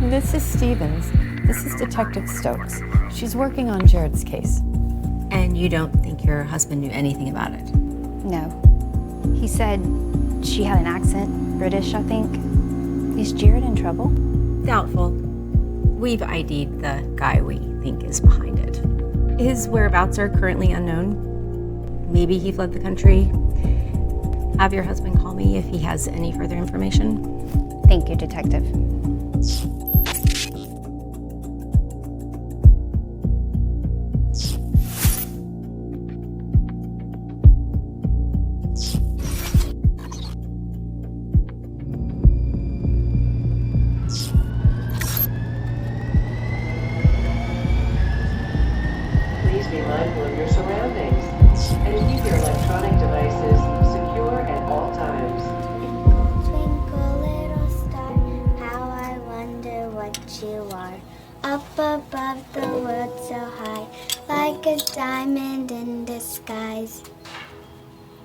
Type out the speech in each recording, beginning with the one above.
This is Stevens. This is Detective Stokes. She's working on Jared's case. And you don't think your husband knew anything about it? No. He said she had an accent, British, I think. Is Jared in trouble? Doubtful. We've ID'd the guy we think is behind it. His whereabouts are currently unknown. Maybe he fled the country. Have your husband call me if he has any further information. Thank you, Detective. Please be mindful of your surroundings and keep your electronic devices secure at all times. Twinkle, little star, how I wonder what you are. Up above the world so high, like a diamond in disguise.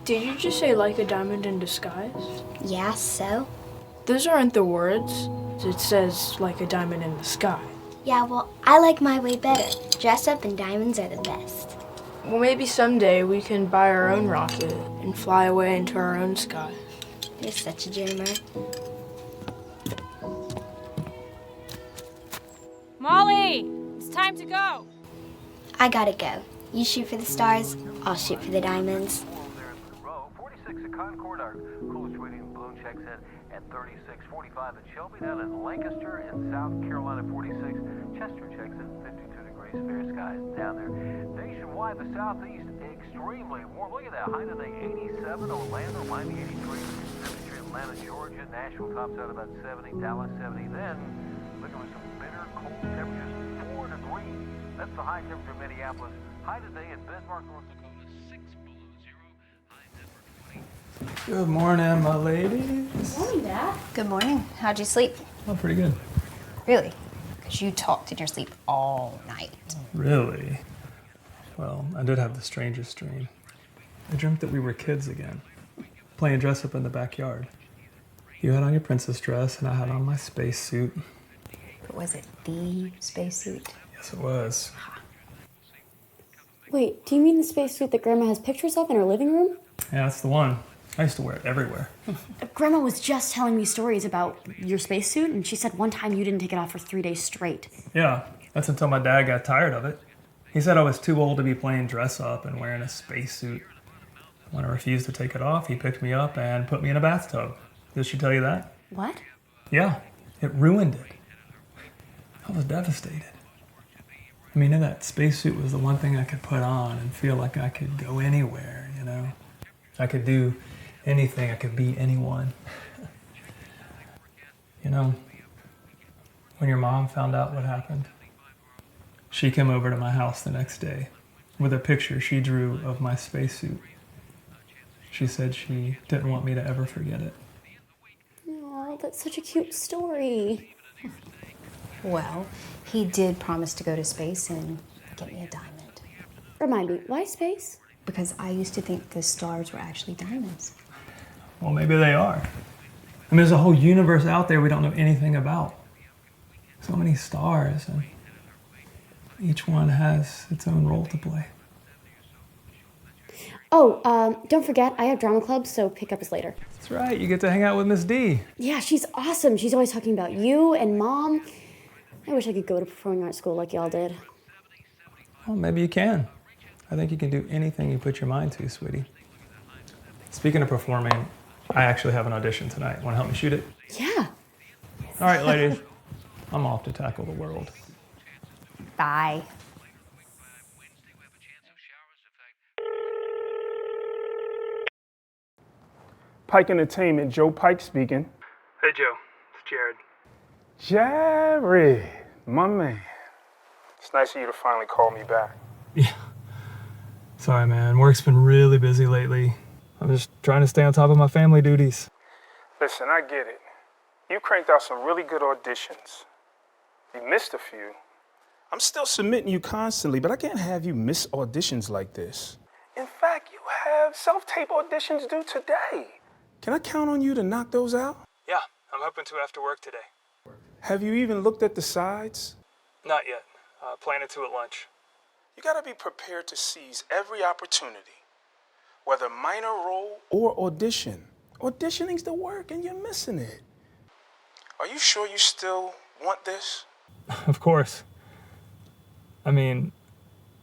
Did you just say like a diamond in disguise? Yeah, so? Those aren't the words. It says like a diamond in the sky. Yeah, well, I like my way better. Dress up and diamonds are the best. Well, maybe someday we can buy our own rocket and fly away into our own sky. You're such a dreamer. Molly, it's time to go. I gotta go. You shoot for the stars, I'll shoot for the diamonds. 46 at Concord, our coolest reading balloon checks in at 36:45 at Shelby, down in Lancaster in South Carolina 46. Chester checks in 52 degrees, fair skies down there. Nationwide, the southeast extremely warm. Look at that, high today 87, Orlando, Miami 83, 73, Atlanta, Georgia, Nashville tops out about 70, Dallas 70. Then looking for some bitter cold temperatures, 4 degrees. That's the high temperature in Minneapolis. High today in Bismarck, North Dakota, 6 below zero. High temperature 20. Good morning, my ladies. Morning, Dad. Good morning. How'd you sleep? Oh, pretty good. Really? Because you talked in your sleep all night. Really? Well, I did have the strangest dream. I dreamt that we were kids again, playing dress up in the backyard. You had on your princess dress, and I had on my spacesuit. But was it the spacesuit? Yes, it was. Wait, do you mean the spacesuit that Grandma has pictures of in her living room? Yeah, that's the one. I used to wear it everywhere. Grandma was just telling me stories about your spacesuit, and she said one time you didn't take it off for 3 days straight. Yeah, that's until my dad got tired of it. He said I was too old to be playing dress up and wearing a spacesuit. When I refused to take it off, he picked me up and put me in a bathtub. Did she tell you that? What? Yeah, it ruined it. I was devastated. I mean, that spacesuit was the one thing I could put on and feel like I could go anywhere, you know? I could do anything, I could be anyone. You know, when your mom found out what happened, she came over to my house the next day with a picture she drew of my spacesuit. She said she didn't want me to ever forget it. Oh, that's such a cute story. Well, he did promise to go to space and get me a diamond. Remind me, why space? Because I used to think the stars were actually diamonds. Well, maybe they are. I mean, there's a whole universe out there we don't know anything about. So many stars, and each one has its own role to play. Oh, don't forget, I have drama club, so pick up us later. That's right, you get to hang out with Miss D. Yeah, she's awesome. She's always talking about you and Mom. I wish I could go to performing arts school like y'all did. Well, maybe you can. I think you can do anything you put your mind to, sweetie. Speaking of performing, I actually have an audition tonight. Want to help me shoot it? Yeah. All right, ladies. I'm off to tackle the world. Bye. Pike Entertainment, Joe Pike speaking. Hey, Joe. It's Jared. Jared, my man. It's nice of you to finally call me back. Yeah. Sorry, man. Work's been really busy lately. I'm just trying to stay on top of my family duties. Listen, I get it. You cranked out some really good auditions. You missed a few. I'm still submitting you constantly, but I can't have you miss auditions like this. In fact, you have self-tape auditions due today. Can I count on you to knock those out? Yeah, I'm hoping to after work today. Have you even looked at the sides? Not yet. Planning to at lunch. You gotta be prepared to seize every opportunity, whether minor role or audition. Auditioning's the work and you're missing it. Are you sure you still want this? Of course. I mean,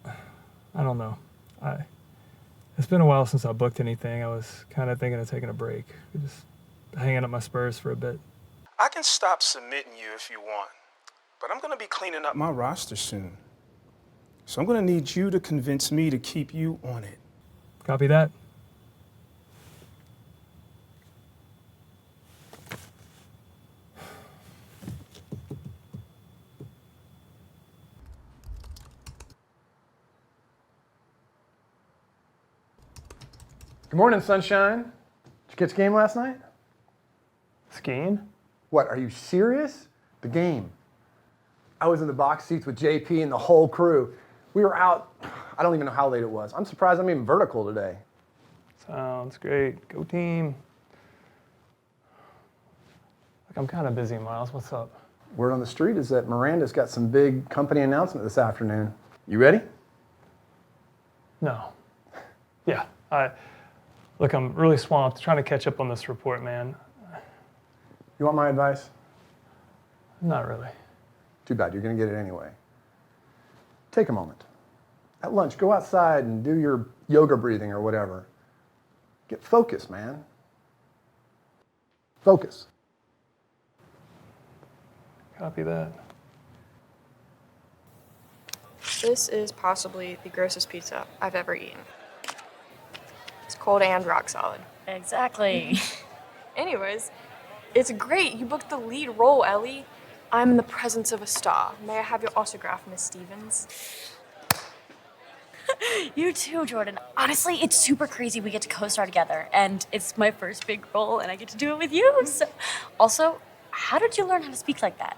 I don't know. It's been a while since I booked anything. I was kind of thinking of taking a break. Just hanging up my spurs for a bit. I can stop submitting you if you want, but I'm gonna be cleaning up my roster soon. So I'm gonna need you to convince me to keep you on it. Copy that. Good morning, sunshine. Did you catch the game last night? Skiing? What, are you serious? The game. I was in the box seats with JP and the whole crew. We were out, I don't even know how late it was. I'm surprised I'm even vertical today. Sounds great. Go team. Look, I'm kind of busy, Miles. What's up? Word on the street is that Miranda's got some big company announcement this afternoon. You ready? No. Yeah, look, I'm really swamped trying to catch up on this report, man. You want my advice? Not really. Too bad, you're gonna get it anyway. Take a moment. At lunch, go outside and do your yoga breathing or whatever. Get focused, man. Focus. Copy that. This is possibly the grossest pizza I've ever eaten. It's cold and rock solid. Exactly. Anyways, it's great. You booked the lead role, Ellie. I'm in the presence of a star. May I have your autograph, Miss Stevens? You too, Jordan. Honestly, it's super crazy we get to co-star together, and it's my first big role, and I get to do it with you. So, also, how did you learn how to speak like that?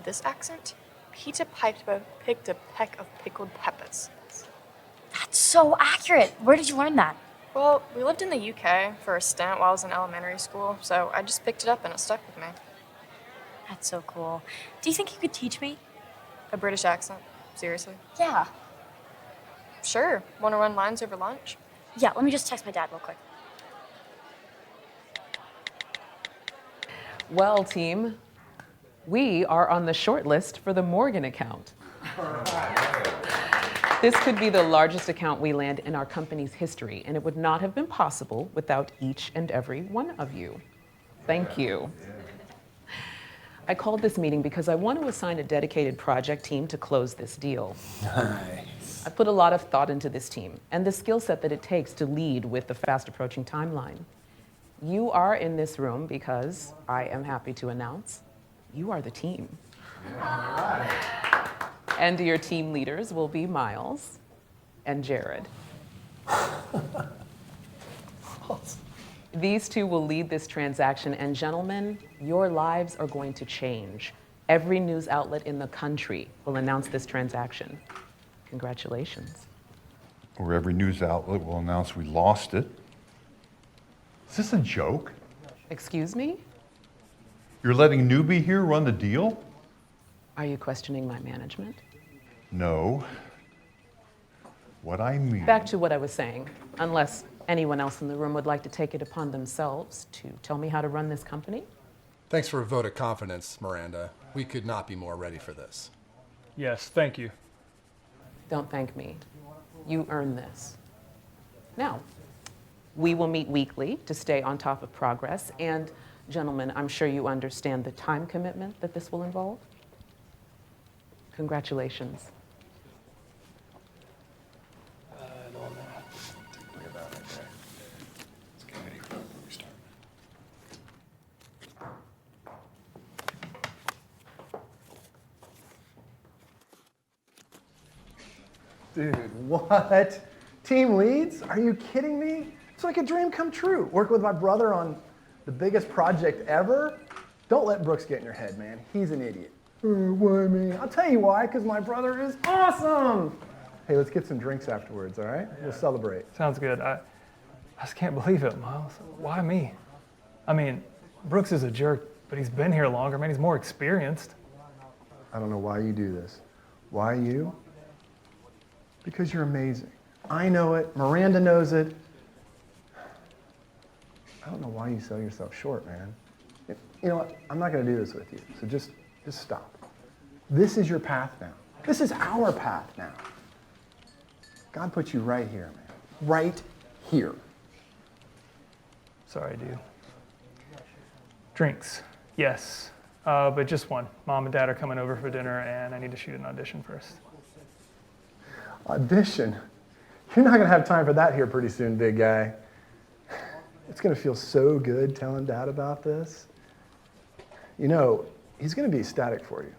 This accent? Peter Piper picked a peck of pickled peppers. That's so accurate. Where did you learn that? Well, we lived in the UK for a stint while I was in elementary school, so I just picked it up and it stuck with me. That's so cool. Do you think you could teach me? A British accent? Seriously? Yeah. Sure. Want to run lines over lunch? Yeah, let me just text my dad real quick. Well, team, we are on the short list for the Morgan account. This could be the largest account we land in our company's history, and it would not have been possible without each and every one of you. Thank you. I called this meeting because I want to assign a dedicated project team to close this deal. Nice. I put a lot of thought into this team and the skill set that it takes to lead with the fast approaching timeline. You are in this room because I am happy to announce you are the team. And your team leaders will be Miles and Jared. These two will lead this transaction, and gentlemen, your lives are going to change. Every news outlet in the country will announce this transaction. Congratulations. Or every news outlet will announce we lost it. Is this a joke? Excuse me? You're letting newbie here run the deal? Are you questioning my management? No. What I mean... Back to what I was saying. Unless anyone else in the room would like to take it upon themselves to tell me how to run this company? Thanks for a vote of confidence, Miranda. We could not be more ready for this. Yes, thank you. Don't thank me. You earn this. Now, we will meet weekly to stay on top of progress, and gentlemen, I'm sure you understand the time commitment that this will involve. Congratulations. Dude, what? Team leads? Are you kidding me? It's like a dream come true. Work with my brother on the biggest project ever. Don't let Brooks get in your head, man. He's an idiot. Why me? I'll tell you why, because my brother is awesome. Hey, let's get some drinks afterwards, all right? We'll celebrate. Sounds good. I just can't believe it, Miles. Why me? I mean, Brooks is a jerk But he's been here longer, man. He's more experienced. I don't know why you do this. Why you? Because you're amazing. I know it. Miranda knows it. I don't know why you sell yourself short, man. You know what? I'm not going to do this with you. So just stop. This is your path now. This is our path now. God put you right here, man. Right here. Sorry, dude. Drinks, yes. But just one. Mom and Dad are coming over for dinner, and I need to shoot an audition first. Audition? You're not going to have time for that here pretty soon, big guy. It's going to feel so good telling Dad about this. You know, he's going to be ecstatic for you,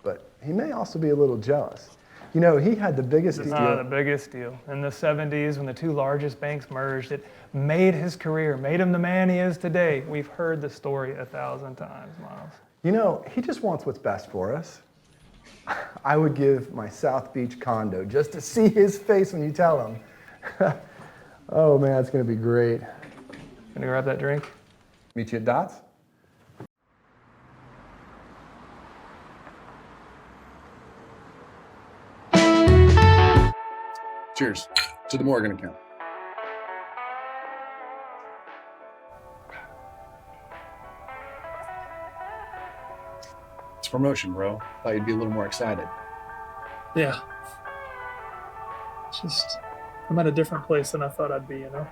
but he may also be a little jealous. You know, he had the biggest deal. The biggest deal. In the 70s, when the two largest banks merged, it made his career, made him the man he is today. We've heard the story 1,000 times, Miles. You know, he just wants what's best for us. I would give my South Beach condo just to see his face when you tell him. Oh man, it's gonna be great. Gonna grab that drink? Meet you at Dots? Cheers to the Morgan account. It's a promotion, bro. Thought you'd be a little more excited. Yeah. Just, I'm at a different place than I thought I'd be, you know?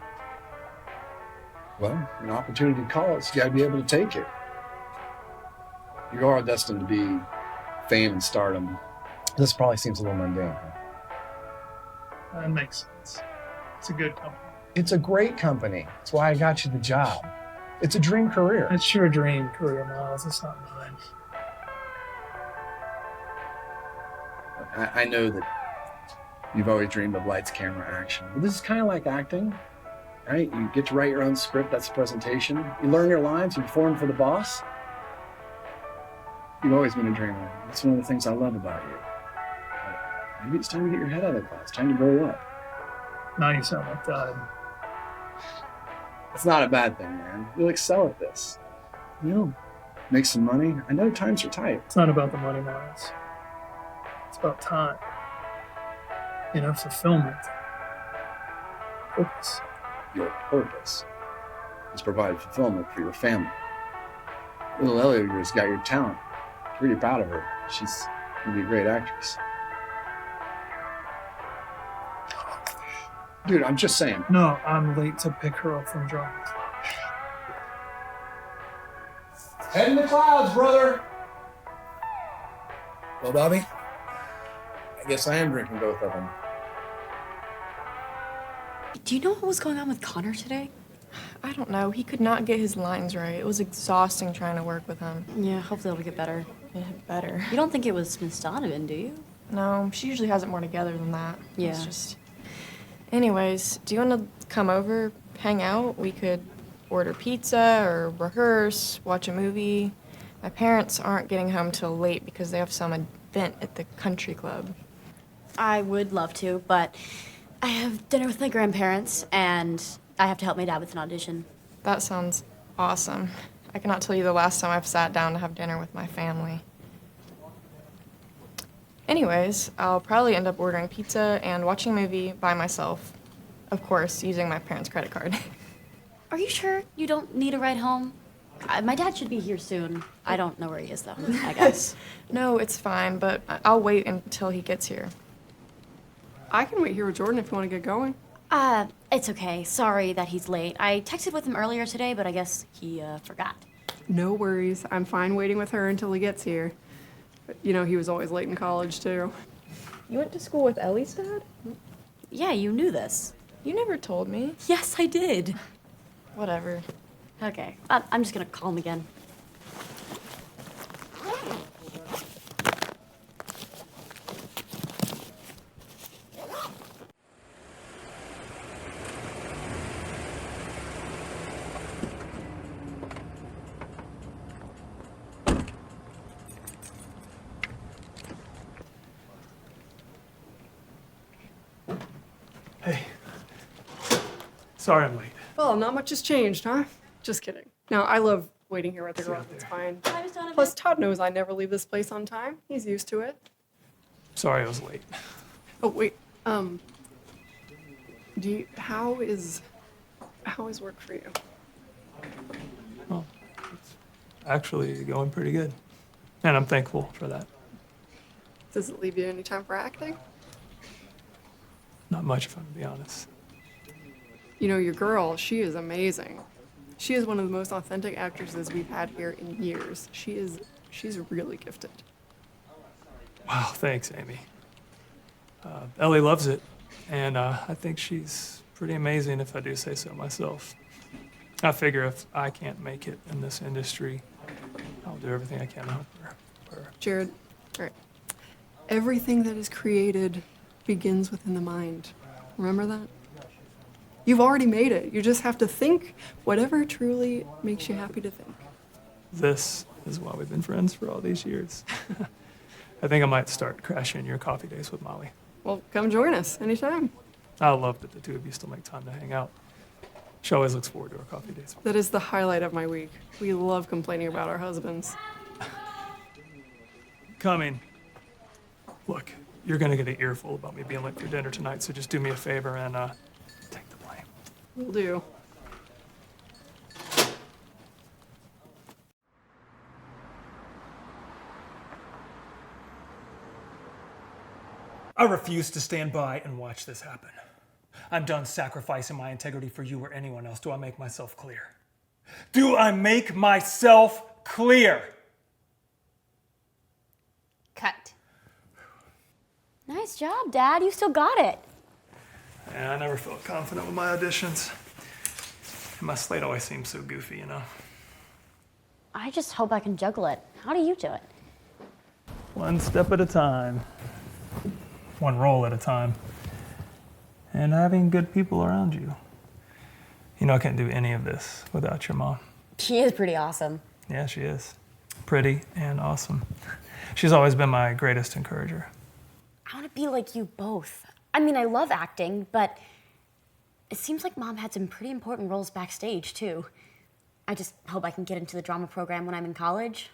Well, an opportunity calls. You gotta be able to take it. You are destined to be fame and stardom. This probably seems a little mundane, huh? That makes sense. It's a good company. It's a great company. That's why I got you the job. It's a dream career. It's your dream career, Miles. It's not mine. I know that you've always dreamed of lights, camera, action. Well, this is kind of like acting, right? You get to write your own script. That's the presentation. You learn your lines. You perform for the boss. You've always been a dreamer. That's one of the things I love about you. But maybe it's time to get your head out of the clouds. Time to grow up. Now you sound like that. It's not a bad thing, man. You'll excel at this. You'll make some money. I know times are tight. It's not about the money, Miles. It's about time. You know, fulfillment. Purpose. Your purpose is provide fulfillment for your family. Little Ellie of yours got your talent. Pretty proud of her. She's gonna be a great actress. Dude, I'm just saying. No, I'm late to pick her up from drama class. Head in the clouds, brother. Well, Bobby, I guess I am drinking both of them. Do you know what was going on with Connor today? I don't know. He could not get his lines right. It was exhausting trying to work with him. Yeah, hopefully it'll get better. Yeah, better. You don't think it was Miss Donovan, do you? No, she usually has it more together than that. Yeah. It's just... Anyways, do you want to come over, hang out? We could order pizza or rehearse, watch a movie. My parents aren't getting home till late because they have some event at the country club. I would love to, but I have dinner with my grandparents, and I have to help my dad with an audition. That sounds awesome. I cannot tell you the last time I've sat down to have dinner with my family. Anyways, I'll probably end up ordering pizza and watching a movie by myself. Of course, using my parents' credit card. Are you sure you don't need a ride home? My dad should be here soon. I don't know where he is, though, I guess. No, it's fine, but I'll wait until he gets here. I can wait here with Jordan if you want to get going. It's okay. Sorry that he's late. I texted with him earlier today, but I guess he forgot. No worries. I'm fine waiting with her until he gets here. But, you know, he was always late in college, too. You went to school with Ellie's dad? Yeah, you knew this. You never told me. Yes, I did. Whatever. Okay, I'm just gonna call him again. Hey. Sorry I'm late. Well, not much has changed, huh? Just kidding. No, I love waiting here with the girls. It's fine. Hi, Miss Donovan. Plus, Todd knows I never leave this place on time. He's used to it. Sorry I was late. Oh, wait. How is work for you? Well, it's actually going pretty good. And I'm thankful for that. Does it leave you any time for acting? Not much, if I'm to be honest. You know, your girl, she is amazing. She is one of the most authentic actresses we've had here in years. She's really gifted. Wow, thanks, Amy. Ellie loves it, and I think she's pretty amazing if I do say so myself. I figure if I can't make it in this industry, I'll do everything I can to help her. Jared, all right. Everything that is created begins within the mind. Remember that? You've already made it. You just have to think whatever truly makes you happy to think. This is why we've been friends for all these years. I think I might start crashing your coffee days with Molly. Well, come join us anytime. I love that the two of you still make time to hang out. She always looks forward to our coffee days. That is the highlight of my week. We love complaining about our husbands. Coming. Look, you're gonna get an earful about me being late for dinner tonight, so just do me a favor and take the blame. Will do. I refuse to stand by and watch this happen. I'm done sacrificing my integrity for you or anyone else. Do I make myself clear? Do I make myself clear? Cut. Nice job, Dad. You still got it. Yeah, I never felt confident with my auditions. My slate always seems so goofy, you know? I just hope I can juggle it. How do you do it? One step at a time. One role at a time. And having good people around you. You know, I can't do any of this without your mom. She is pretty awesome. Yeah, she is. Pretty and awesome. She's always been my greatest encourager. I want to be like you both. I mean, I love acting, but it seems like Mom had some pretty important roles backstage, too. I just hope I can get into the drama program when I'm in college.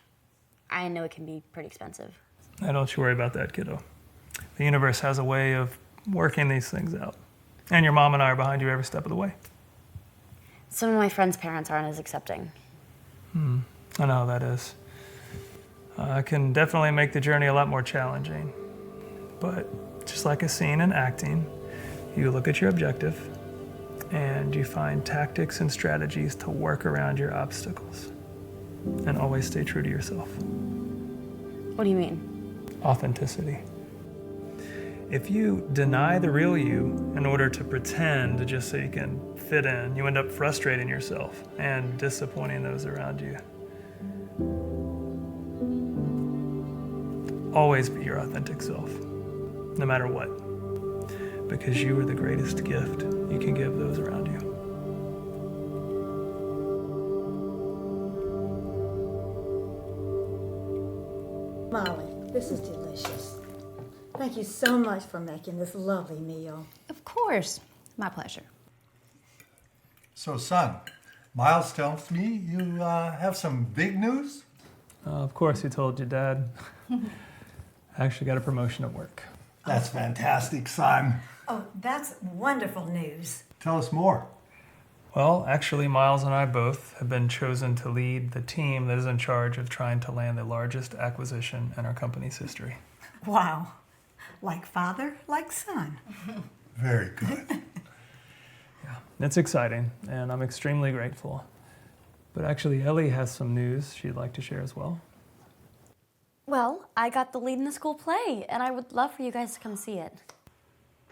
I know it can be pretty expensive. Now, don't you worry about that, kiddo. The universe has a way of working these things out. And your mom and I are behind you every step of the way. Some of my friends' parents aren't as accepting. I know how that is. It can definitely make the journey a lot more challenging. But just like a scene in acting, you look at your objective and you find tactics and strategies to work around your obstacles. And always stay true to yourself. What do you mean? Authenticity. If you deny the real you in order to pretend just so you can fit in, you end up frustrating yourself and disappointing those around you. Always be your authentic self, no matter what, because you are the greatest gift you can give those around you. Molly, this is delicious. Thank you so much for making this lovely meal. Of course. My pleasure. So, son, Miles tells me you have some big news? Of course he told you, Dad. I actually got a promotion at work. That's fantastic, son. Oh, that's wonderful news. Tell us more. Well, actually, Miles and I both have been chosen to lead the team that is in charge of trying to land the largest acquisition in our company's history. Wow. Like father, like son. Very good. It's exciting, and I'm extremely grateful. But actually, Ellie has some news she'd like to share as well. Well, I got the lead in the school play, and I would love for you guys to come see it.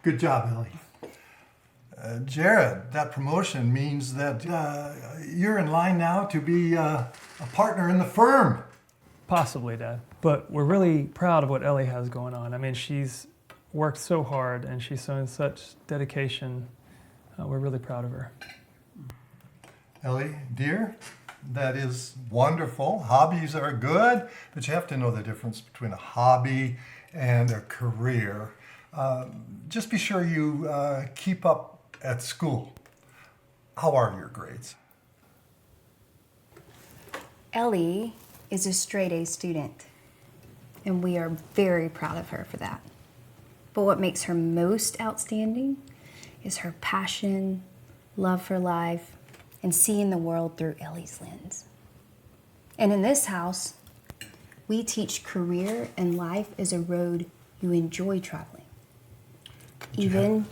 Good job, Ellie. Jared, that promotion means that you're in line now to be a partner in the firm. Possibly, Dad. But we're really proud of what Ellie has going on. I mean, she's worked so hard, and she's shown such dedication. We're really proud of her. Ellie, dear, that is wonderful. Hobbies are good, but you have to know the difference between a hobby and a career. Just be sure you keep up at school. How are your grades? Ellie is a straight-A student, and we are very proud of her for that. But what makes her most outstanding is her passion, love for life, and seeing the world through Ellie's lens. And in this house, we teach career and life is a road you enjoy traveling, even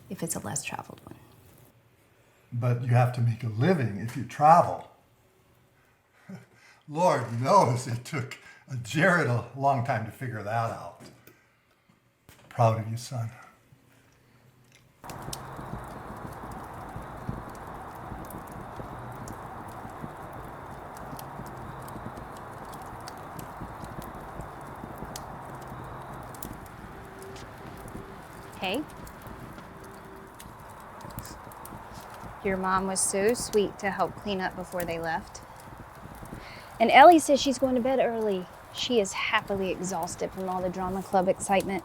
if it's a less traveled one. But you have to make a living if you travel. Lord knows it took Jared a long time to figure that out. Proud of you, son. Hey. Your mom was so sweet to help clean up before they left. And Ellie says she's going to bed early. She is happily exhausted from all the drama club excitement.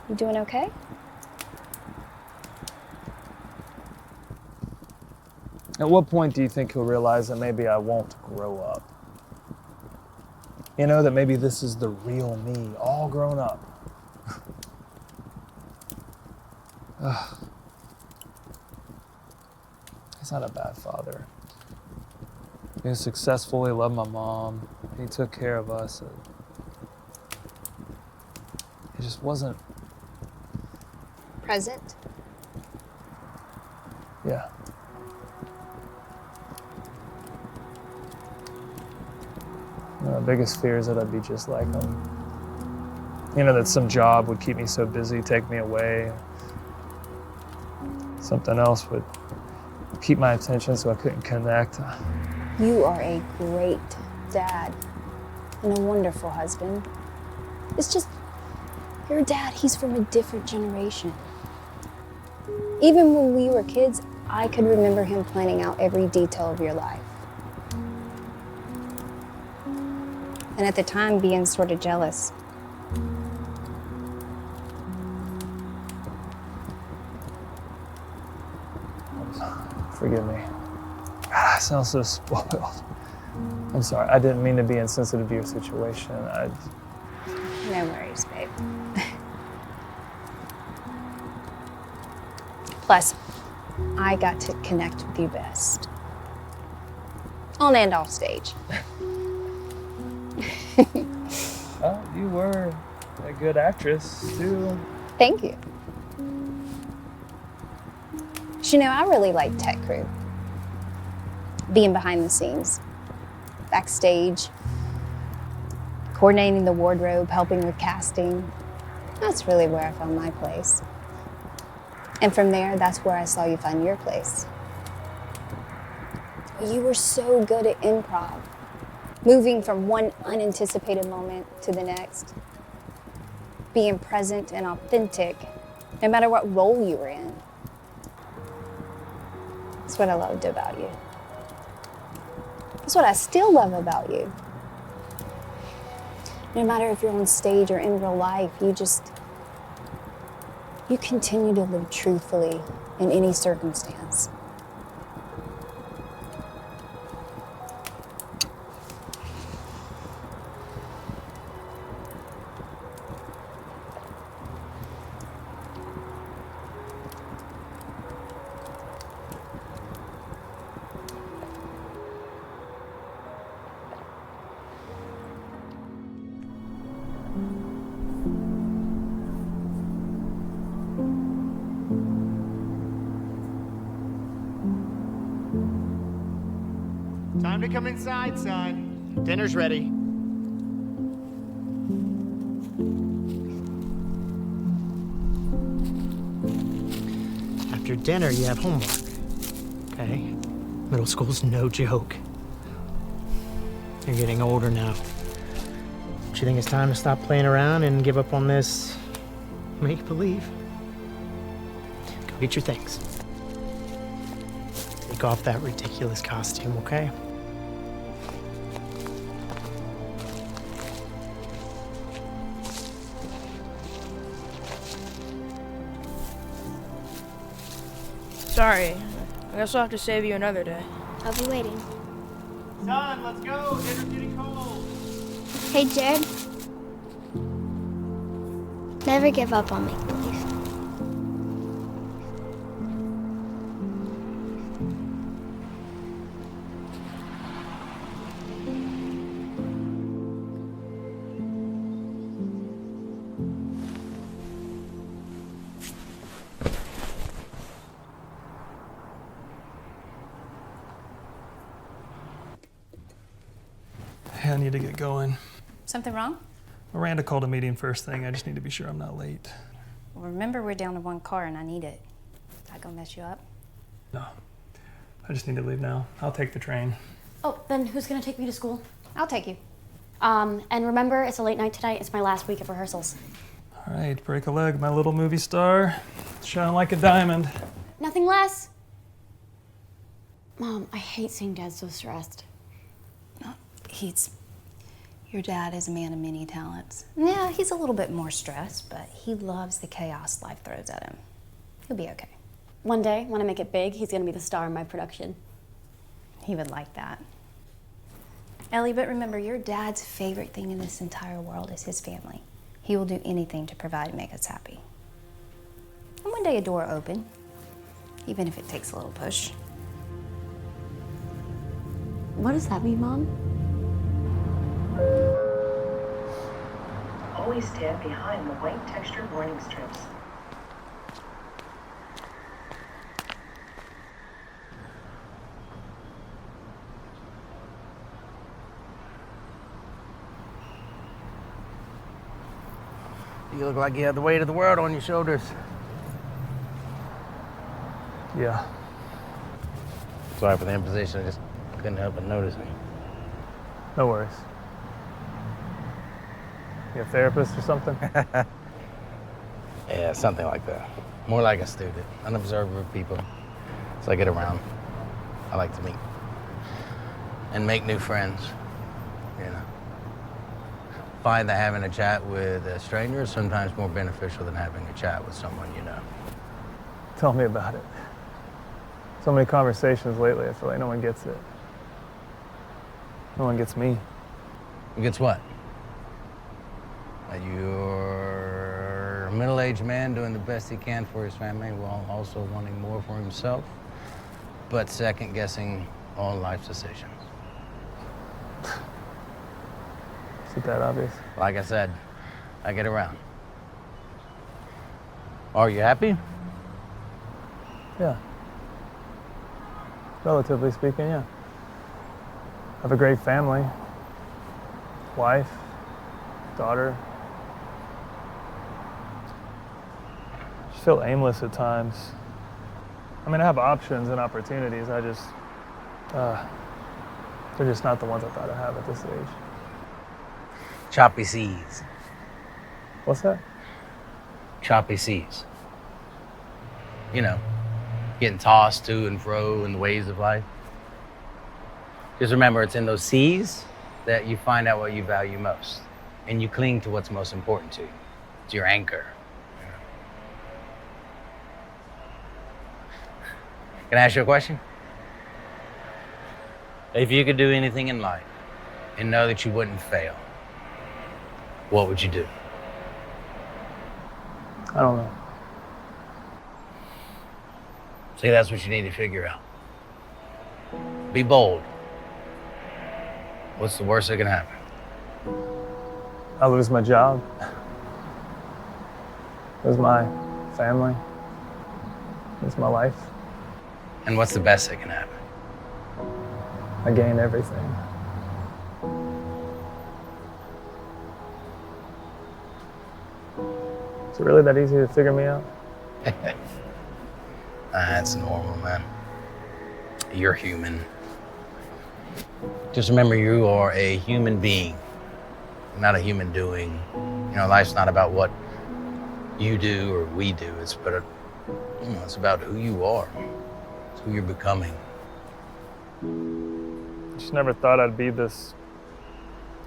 You doing okay? At what point do you think he'll realize that maybe I won't grow up? You know, that maybe this is the real me, all grown up. He's not a bad father. He was successful, he loved my mom, he took care of us. He just wasn't... Present? Yeah. My biggest fear is that I'd be just like him. You know, that some job would keep me so busy, take me away. Something else would keep my attention so I couldn't connect. You are a great dad and a wonderful husband. It's just, your dad, he's from a different generation. Even when we were kids, I could remember him planning out every detail of your life. And at the time, being sort of jealous. Forgive me. God, I sound so spoiled. I'm sorry, I didn't mean to be insensitive to your situation. No worries, babe. Plus, I got to connect with you best. On and off stage. Well, you were a good actress, too. Thank you. You know, I really like tech crew. Being behind the scenes, backstage, coordinating the wardrobe, helping with casting. That's really where I found my place. And from there, that's where I saw you find your place. You were so good at improv, moving from one unanticipated moment to the next, being present and authentic, no matter what role you were in. That's what I loved about you. That's what I still love about you. No matter if you're on stage or in real life, you continue to live truthfully in any circumstance. Time to come inside, son. Dinner's ready. After dinner, you have homework. Okay? Middle school's no joke. You're getting older now. Don't you think it's time to stop playing around and give up on this make-believe? Go get your things. Take off that ridiculous costume, okay? Sorry, I guess I'll have to save you another day. I'll be waiting. Son, let's go. Dinner's getting cold. Hey, Jared. Never give up on make-believe. Hey, I need to get going. Something wrong? Miranda called a meeting first thing. I just need to be sure I'm not late. Well, remember, we're down to one car and I need it. Is that gonna mess you up? No. I just need to leave now. I'll take the train. Oh, then who's gonna take me to school? I'll take you. And remember, it's a late night tonight. It's my last week of rehearsals. All right, break a leg, my little movie star. Shine like a diamond. Nothing less. Mom, I hate seeing Dad so stressed. Your dad is a man of many talents. Yeah, he's a little bit more stressed, but he loves the chaos life throws at him. He'll be okay. One day, when I make it big, he's gonna be the star in my production. He would like that. Ellie, but remember, your dad's favorite thing in this entire world is his family. He will do anything to provide and make us happy. And one day a door will open, even if it takes a little push. What does that mean, Mom? Always stand behind the white textured warning strips. You look like you have the weight of the world on your shoulders. Yeah. Sorry for the imposition. I just couldn't help but notice. No worries. You a therapist or something? Yeah, something like that. More like a student, an observer of people. So I get around. I like to meet and make new friends, you know. Find that having a chat with a stranger is sometimes more beneficial than having a chat with someone you know. Tell me about it. So many conversations lately, I feel like no one gets it. No one gets me. Who gets what? That you're a middle-aged man doing the best he can for his family while also wanting more for himself, but second-guessing all life's decisions. Is it that obvious? Like I said, I get around. Are you happy? Yeah. Relatively speaking, yeah. I have a great family. Wife, daughter. I just feel aimless at times. I mean, I have options and opportunities. I just, they're just not the ones I thought I'd have at this age. Choppy seas. What's that? Choppy seas. You know, getting tossed to and fro in the waves of life. Just remember, it's in those seas that you find out what you value most. And you cling to what's most important to you. It's your anchor. You know? Can I ask you a question? If you could do anything in life and know that you wouldn't fail, what would you do? I don't know. See, that's what you need to figure out. Be bold. What's the worst that can happen? I lose my job. Lose my family. Lose my life. And what's the best that can happen? I gain everything. Is it really that easy to figure me out? That's normal, man. You're human. Just remember, you are a human being, not a human doing. You know, life's not about what you do or we do. It's about who you are. It's who you're becoming. I just never thought I'd be this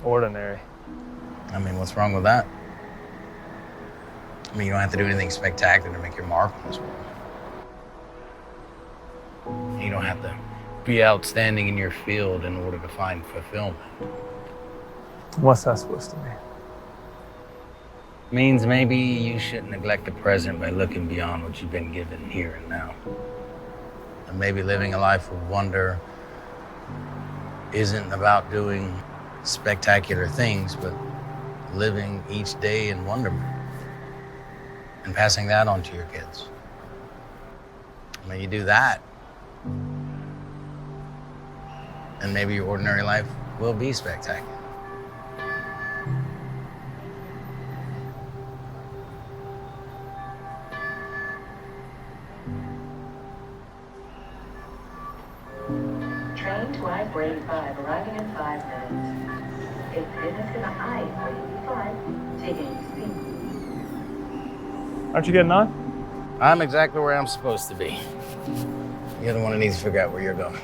ordinary. I mean, what's wrong with that? I mean, you don't have to do anything spectacular to make your mark on this world. You You don't have to be outstanding in your field in order to find fulfillment. What's that supposed to mean? Means maybe you shouldn't neglect the present by looking beyond what you've been given here and now. And maybe living a life of wonder isn't about doing spectacular things, but living each day in wonderment and passing that on to your kids. When you do that, and maybe your ordinary life will be spectacular. Train to I-485 arriving in 5 minutes. Ich bin es in I-485, taking speed. Aren't you getting on? I'm exactly where I'm supposed to be. You're the one who needs to figure out where you're going.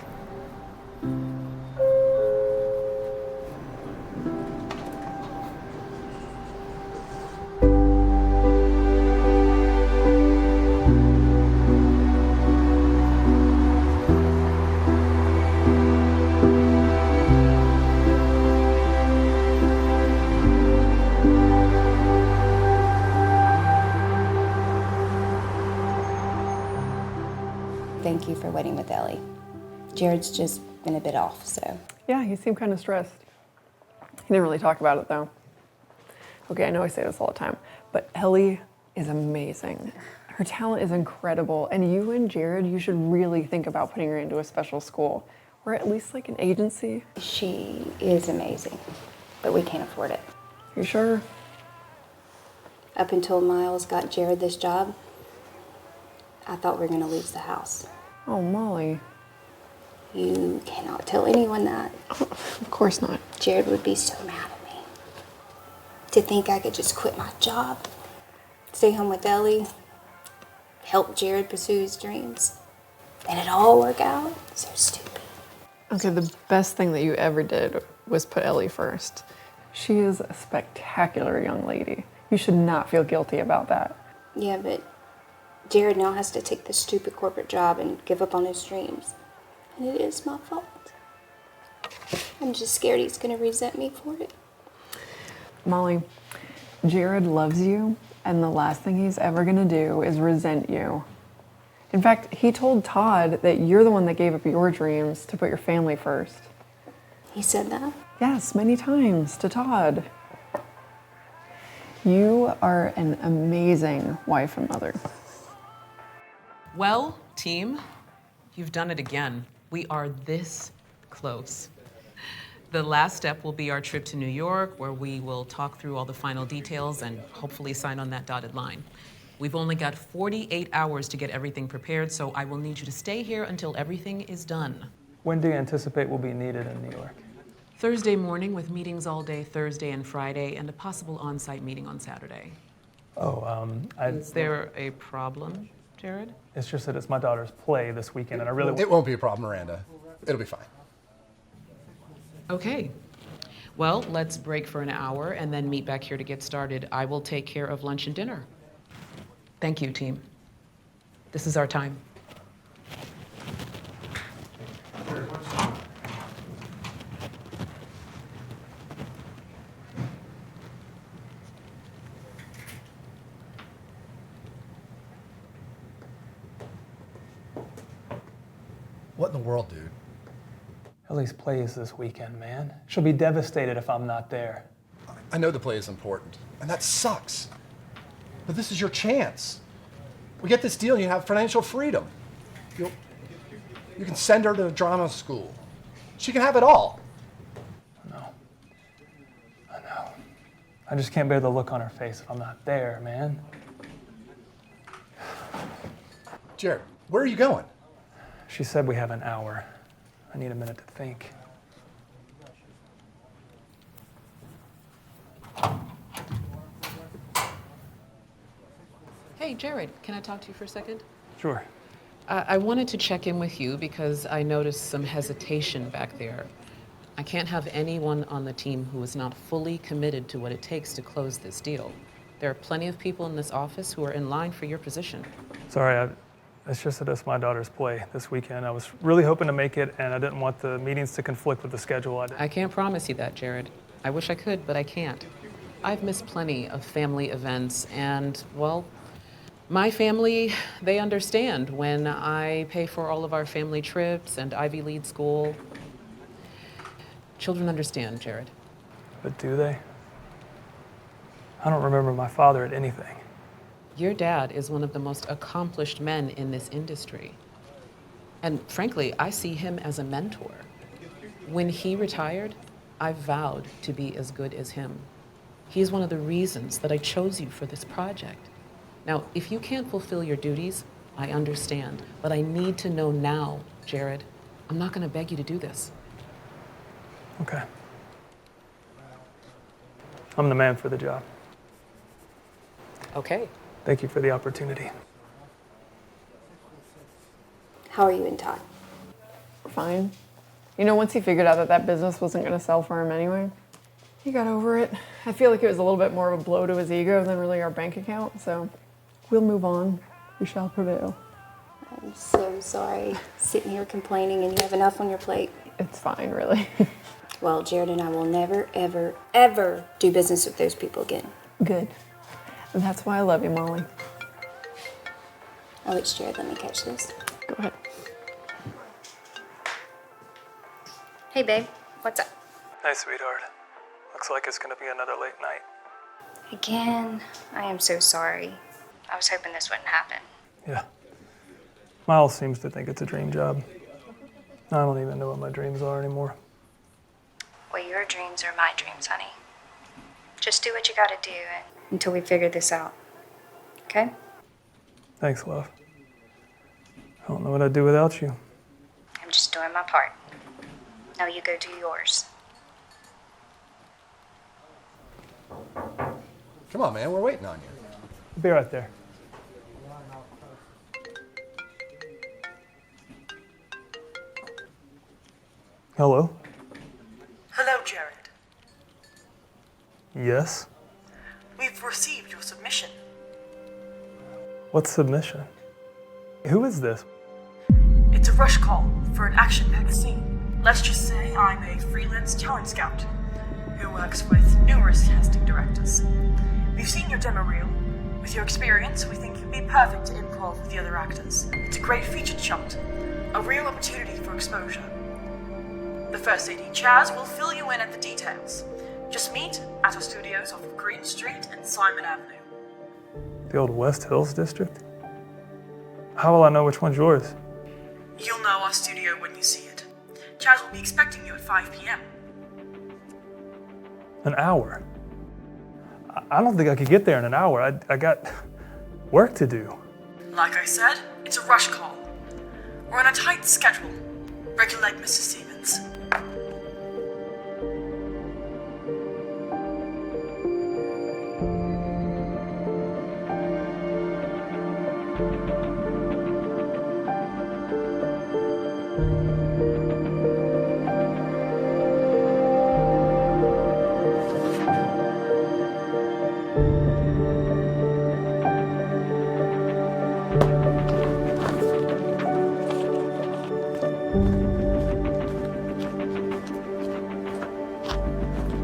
Thank you for waiting with Ellie. Jared's just been a bit off, so. Yeah, he seemed kind of stressed. He didn't really talk about it though. Okay, I know I say this all the time, but Ellie is amazing. Her talent is incredible, and you and Jared, you should really think about putting her into a special school, or at least like an agency. She is amazing, but we can't afford it. You sure? Up until Miles got Jared this job, I thought we were gonna lose the house. Oh, Molly. You cannot tell anyone that. Of course not. Jared would be so mad at me. To think I could just quit my job, stay home with Ellie, help Jared pursue his dreams, and it all work out. So stupid. Okay, the best thing that you ever did was put Ellie first. She is a spectacular young lady. You should not feel guilty about that. Yeah, but Jared now has to take this stupid corporate job and give up on his dreams. And it is my fault. I'm just scared he's gonna resent me for it. Molly, Jared loves you, and the last thing he's ever gonna do is resent you. In fact, he told Todd that you're the one that gave up your dreams to put your family first. He said that? Yes, many times to Todd. You are an amazing wife and mother. Well, team, you've done it again. We are this close. The last step will be our trip to New York, where we will talk through all the final details and hopefully sign on that dotted line. We've only got 48 hours to get everything prepared, so I will need you to stay here until everything is done. When do you anticipate will be needed in New York? Thursday morning with meetings all day Thursday and Friday, and a possible on-site meeting on Saturday. Is there a problem, Jared? It's just that it's my daughter's play this weekend, and I really... It won't be a problem, Miranda. It'll be fine. Okay. Well, let's break for an hour and then meet back here to get started. I will take care of lunch and dinner. Thank you, team. This is our time. What in the world, dude? Ellie's play is this weekend, man. She'll be devastated if I'm not there. I know the play is important, and that sucks. But this is your chance. We get this deal, and you have financial freedom. You can send her to drama school. She can have it all. I know. I just can't bear the look on her face if I'm not there, man. Jared, where are you going? She said we have an hour. I need a minute to think. Hey, Jared, can I talk to you for a second? Sure. I wanted to check in with you because I noticed some hesitation back there. I can't have anyone on the team who is not fully committed to what it takes to close this deal. There are plenty of people in this office who are in line for your position. Sorry, It's just that it's my daughter's play this weekend. I was really hoping to make it, and I didn't want the meetings to conflict with the schedule. I can't promise you that, Jared. I wish I could, but I can't. I've missed plenty of family events, and, well, my family, they understand when I pay for all of our family trips and Ivy League school. Children understand, Jared. But do they? I don't remember my father at anything. Your dad is one of the most accomplished men in this industry. And frankly, I see him as a mentor. When he retired, I vowed to be as good as him. He is one of the reasons that I chose you for this project. Now, if you can't fulfill your duties, I understand, but I need to know now, Jared. I'm not gonna beg you to do this. Okay. I'm the man for the job. Okay. Thank you for the opportunity. How are you and Todd? Fine. You know, once he figured out that that business wasn't going to sell for him anyway, he got over it. I feel like it was a little bit more of a blow to his ego than really our bank account, so we'll move on. We shall prevail. I'm so sorry. Sitting here complaining and you have enough on your plate. It's fine, really. Well, Jared and I will never, ever, ever do business with those people again. Good. And that's why I love you, Molly. Oh, it's Jared. Let me catch this. Go ahead. Hey, babe. What's up? Hey, sweetheart. Looks like it's gonna be another late night. Again, I am so sorry. I was hoping this wouldn't happen. Yeah. Miles seems to think it's a dream job. I don't even know what my dreams are anymore. Well, your dreams are my dreams, honey. Just do what you gotta do until we figure this out. Okay? Thanks, love. I don't know what I'd do without you. I'm just doing my part. Now you go do yours. Come on, man, we're waiting on you. I'll be right there. Hello? Hello, Jared. Yes? We've received your submission. What submission? Who is this? It's a rush call for an action-packed scene. Let's just say I'm a freelance talent scout who works with numerous casting directors. We've seen your demo reel. With your experience, we think you'd be perfect to improv with the other actors. It's a great featured shot, a real opportunity for exposure. The first AD, Chaz, will fill you in at the details. Just meet at our studios off of Green Street and Simon Avenue. The old West Hills district? How will I know which one's yours? You'll know our studio when you see it. Chaz will be expecting you at 5 p.m. An hour? I don't think I could get there in an hour. I got work to do. Like I said, it's a rush call. We're on a tight schedule. Break your leg, Mr. Stevens.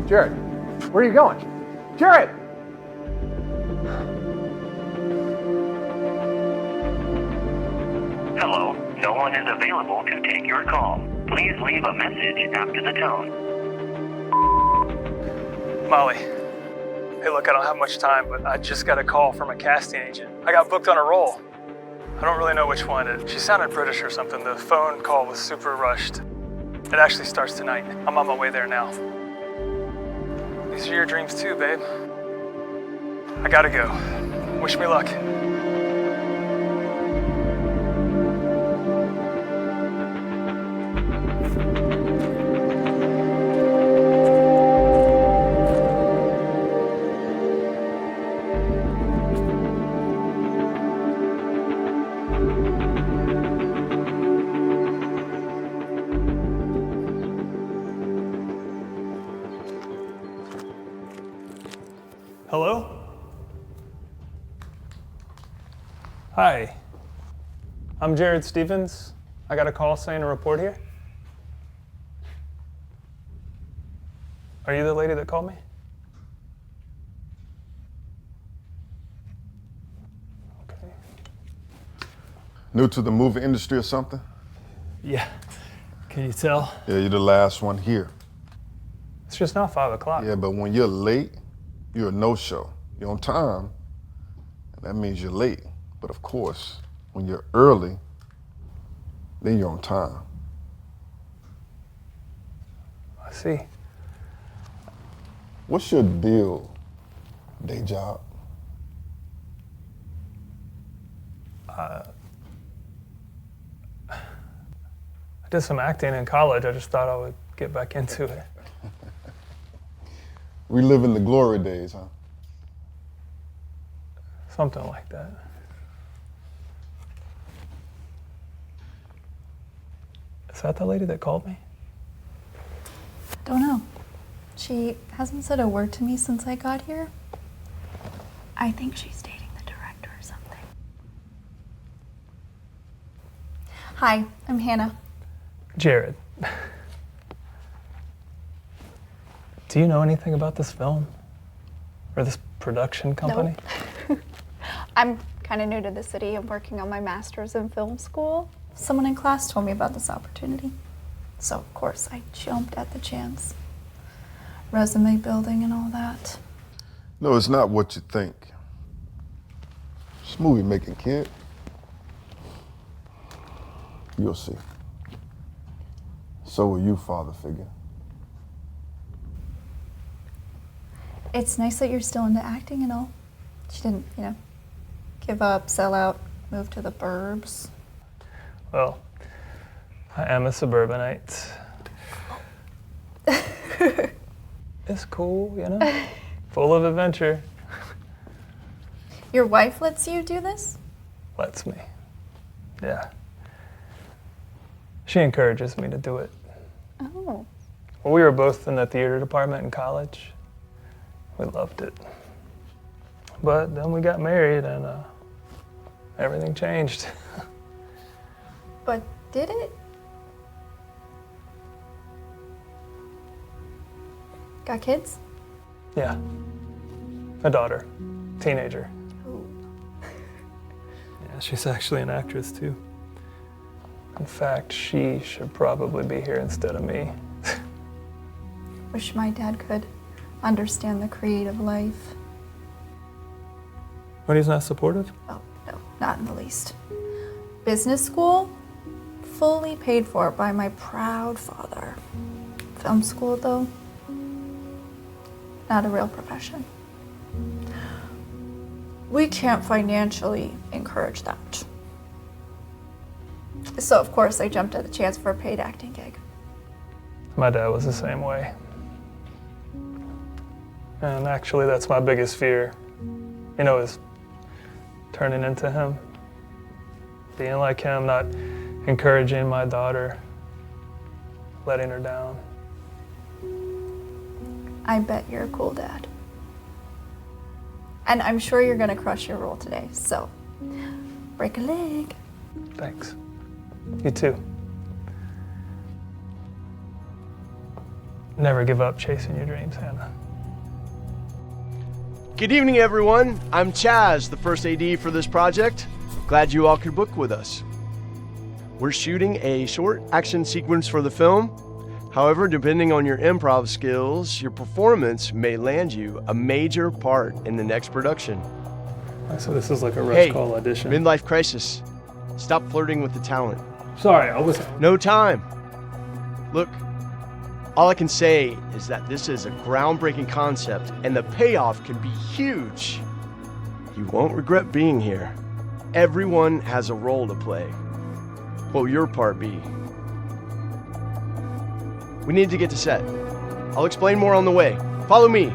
Jared, where are you going? Jared! Hello, no one is available to take your call. Please leave a message after the tone. Molly. Hey, look, I don't have much time, but I just got a call from a casting agent. I got booked on a role. I don't really know which one. She sounded British or something. The phone call was super rushed. It actually starts tonight. I'm on my way there now. These are your dreams too, babe. I gotta go. Wish me luck. Hello? Hi. I'm Jared Stevens. I got a call saying to report here. Are you the lady that called me? New to the movie industry or something? Yeah. Can you tell? Yeah, you're the last one here. It's just not 5 o'clock. Yeah, but when you're late, you're a no-show. You're on time, and that means you're late. But of course, when you're early, then you're on time. I see. What's your deal, day job? I did some acting in college. I just thought I would get back into it. Reliving the glory days, huh? Something like that. Is that the lady that called me? Don't know. She hasn't said a word to me since I got here. I think she's dating the director or something. Hi, I'm Hannah. Jared. Do you know anything about this film? Or this production company? Nope. I'm kind of new to the city. I'm working on my master's in film school. Someone in class told me about this opportunity. So, of course, I jumped at the chance. Resume building and all that. No, it's not what you think. It's movie making, kid. You'll see. So will you, father figure. It's nice that you're still into acting and all. She didn't, give up, sell out, move to the burbs. Well, I am a suburbanite. It's cool, full of adventure. Your wife lets you do this? Lets me. Yeah. She encourages me to do it. Oh. Well, we were both in the theater department in college. We loved it. But then we got married and everything changed. But did it? Got kids? Yeah. A daughter. Teenager. Oh. Yeah, she's actually an actress too. In fact, she should probably be here instead of me. Wish my dad could understand the creative life. But he's not supportive? Oh, no, not in the least. Business school, fully paid for by my proud father. Film school, though, not a real profession. We can't financially encourage that. So, of course, I jumped at the chance for a paid acting gig. My dad was the same way. And actually, that's my biggest fear, is turning into him. Being like him, not encouraging my daughter, letting her down. I bet you're a cool dad. And I'm sure you're gonna crush your role today, so break a leg. Thanks. You too. Never give up chasing your dreams, Hannah. Good evening, everyone. I'm Chaz, the first AD for this project. Glad you all could book with us. We're shooting a short action sequence for the film. However, depending on your improv skills, your performance may land you a major part in the next production. So this is like a rush call audition. Midlife crisis. Stop flirting with the talent. Sorry, I was... No time. Look, all I can say is that this is a groundbreaking concept and the payoff can be huge. You won't regret being here. Everyone has a role to play. What will your part be? We need to get to set. I'll explain more on the way. Follow me.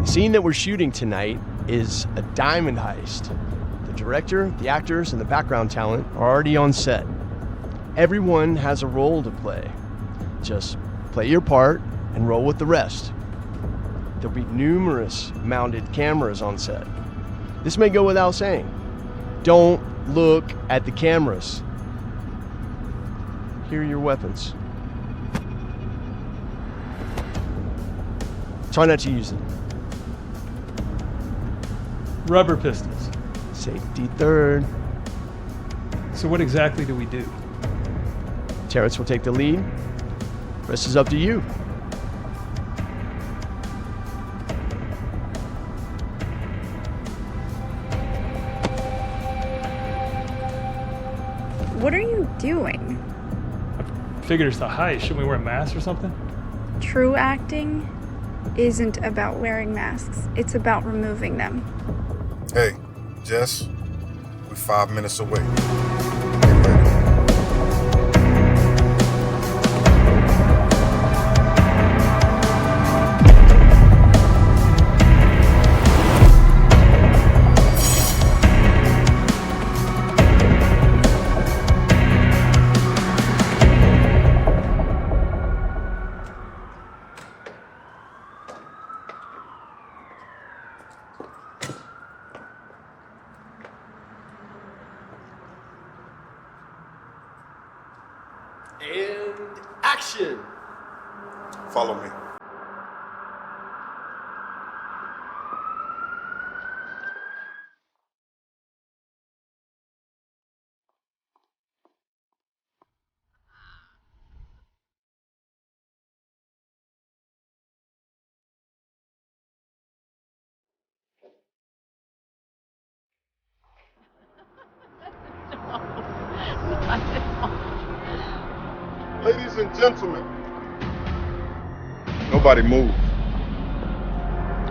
The scene that we're shooting tonight is a diamond heist. The director, the actors, and the background talent are already on set. Everyone has a role to play. Just play your part and roll with the rest. There'll be numerous mounted cameras on set. This may go without saying. Don't look at the cameras. Here are your weapons. Try not to use them. Rubber pistols. Safety third. So what exactly do we do? Terrence will take the lead. Rest is up to you. What are you doing? Figured it's a heist. Shouldn't we wear masks or something? True acting isn't about wearing masks. It's about removing them. Hey, Jess, we're 5 minutes away. And action! Follow me. Ladies and gentlemen, nobody move.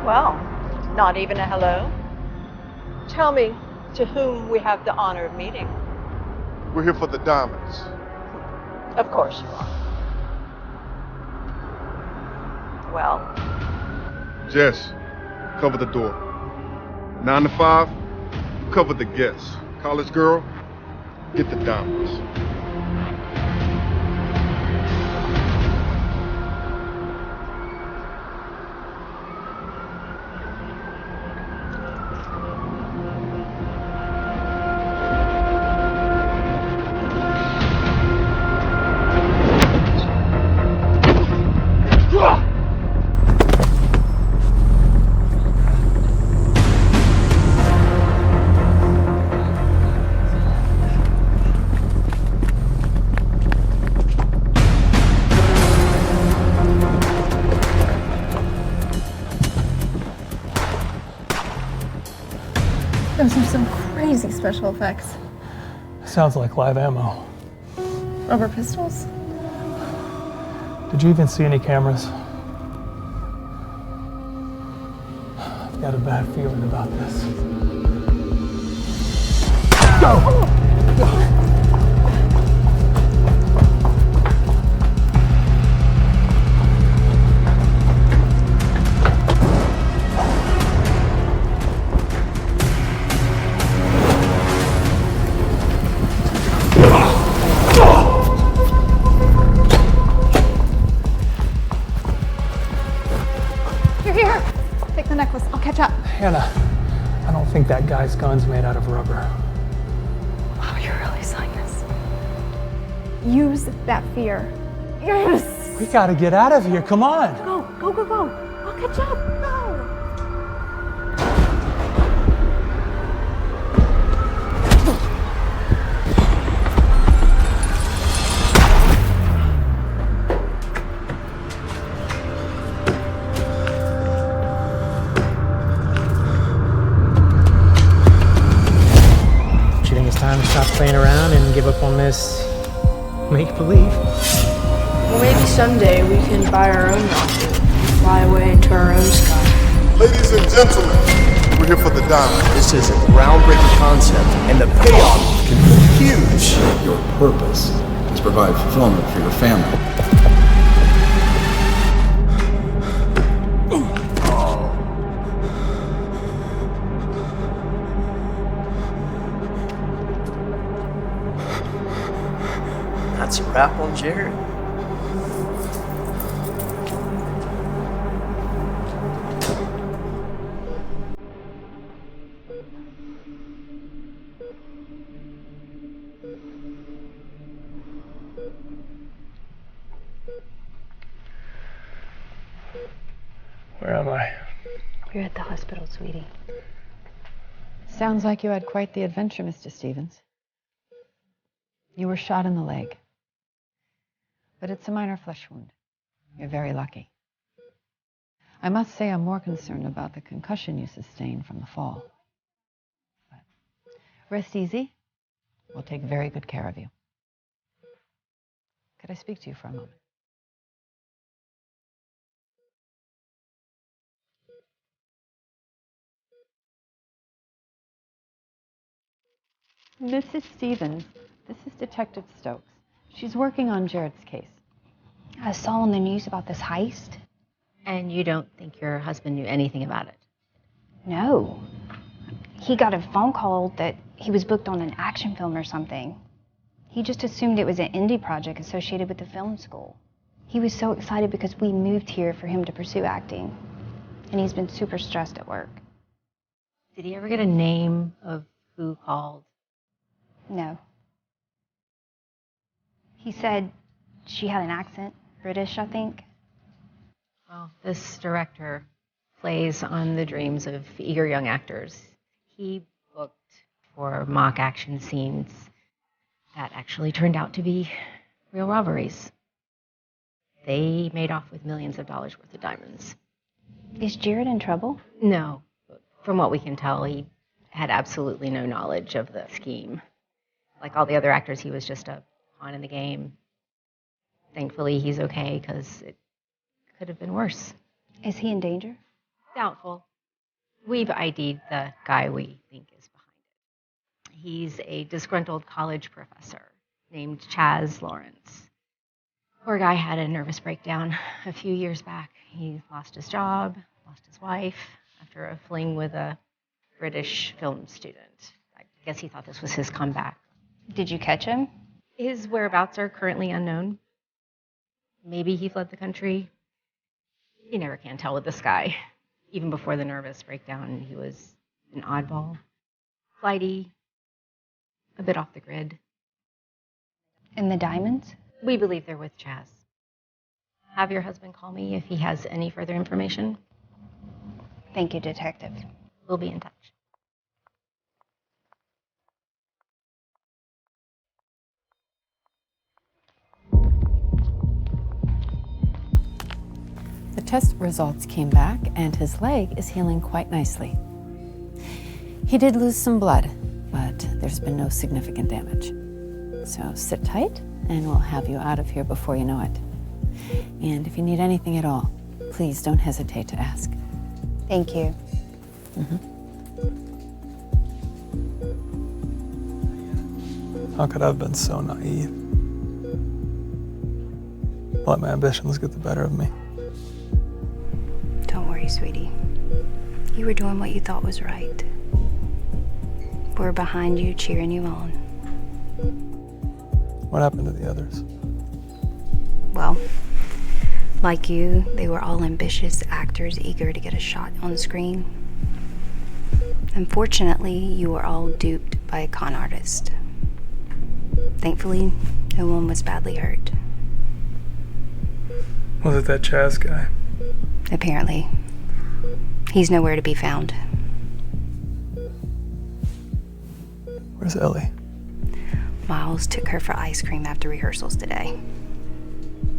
Well, not even a hello? Tell me to whom we have the honor of meeting. We're here for the diamonds. Of course you are. Well, Jess, cover the door. 9 to 5, cover the guests. College girl, get the diamonds. Those are some crazy special effects. Sounds like live ammo. Rubber pistols? Did you even see any cameras? I've got a bad feeling about this. Go! Hannah, I don't think that guy's gun's made out of rubber. Oh, you're really selling this. Use that fear. Yes! We gotta get out of here, come on! Go, go, go, go. I'll catch up. Go! Time to stop playing around and give up on this make-believe. Well, maybe someday we can buy our own rocket and fly away into our own sky. Ladies and gentlemen, we're here for the diamond. This is a groundbreaking concept, and the payoff can be huge. Your purpose is to provide fulfillment for your family. crap on Jared. Where am I? You're at the hospital, sweetie. Sounds like you had quite the adventure, Mr. Stevens. You were shot in the leg. But it's a minor flesh wound. You're very lucky. I must say I'm more concerned about the concussion you sustained from the fall. But rest easy. We'll take very good care of you. Could I speak to you for a moment? Mrs. Stevens, this is Detective Stokes. She's working on Jared's case. I saw on the news about this heist. And you don't think your husband knew anything about it? No. He got a phone call that he was booked on an action film or something. He just assumed it was an indie project associated with the film school. He was so excited because we moved here for him to pursue acting. And he's been super stressed at work. Did he ever get a name of who called? No. He said she had an accent, British, I think. Well, this director plays on the dreams of eager young actors. He booked for mock action scenes that actually turned out to be real robberies. They made off with millions of dollars worth of diamonds. Is Jared in trouble? No. From what we can tell, he had absolutely no knowledge of the scheme. Like all the other actors, he was just a pawn in the game. Thankfully, he's okay, because it could have been worse. Is he in danger? Doubtful. We've ID'd the guy we think is behind it. He's a disgruntled college professor named Chaz Lawrence. Poor guy had a nervous breakdown a few years back. He lost his job, lost his wife, after a fling with a British film student. I guess he thought this was his comeback. Did you catch him? His whereabouts are currently unknown. Maybe he fled the country. You never can tell with this guy. Even before the nervous breakdown, he was an oddball, flighty, a bit off the grid. And the diamonds? We believe they're with Chaz. Have your husband call me if he has any further information. Thank you, Detective. We'll be in touch. The test results came back, and his leg is healing quite nicely. He did lose some blood, but there's been no significant damage. So sit tight, and we'll have you out of here before you know it. And if you need anything at all, please don't hesitate to ask. Thank you. How could I have been so naive? Let my ambitions get the better of me. Don't worry, sweetie. You were doing what you thought was right. We're behind you, cheering you on. What happened to the others? Well, like you, they were all ambitious actors eager to get a shot on screen. Unfortunately, you were all duped by a con artist. Thankfully, no one was badly hurt. Was it that Chaz guy? Apparently. He's nowhere to be found. Where's Ellie? Miles took her for ice cream after rehearsals today.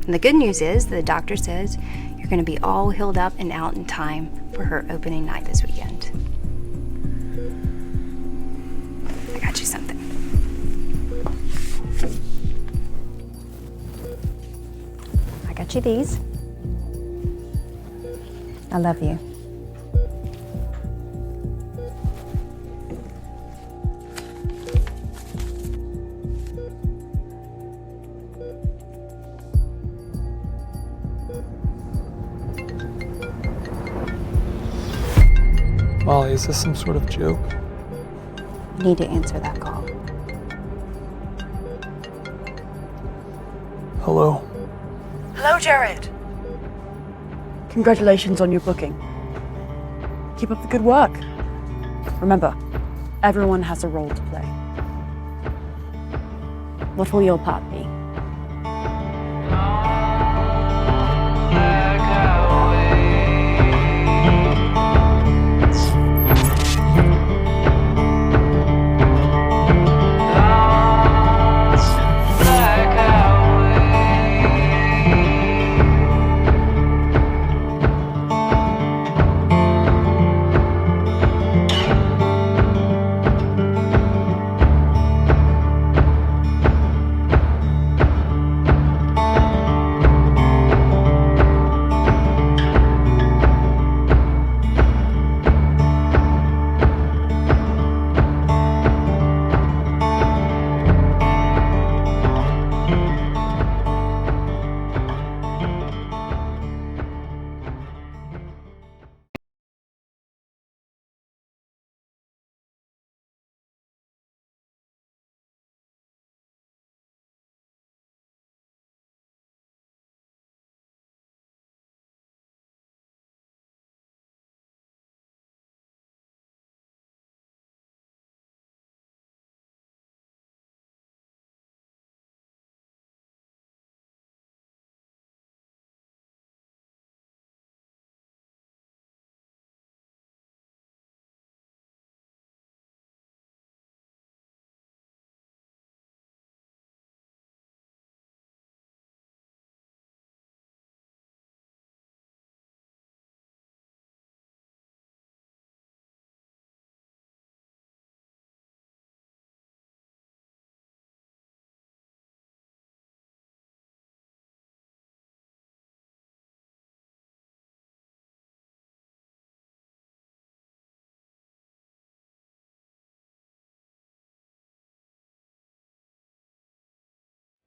And the good news is the doctor says you're going to be all healed up and out in time for her opening night this weekend. I got you something. I got you these. I love you. Molly, is this some sort of joke? You need to answer that call. Hello. Hello, Jared. Congratulations on your booking. Keep up the good work. Remember, everyone has a role to play. What will your part be?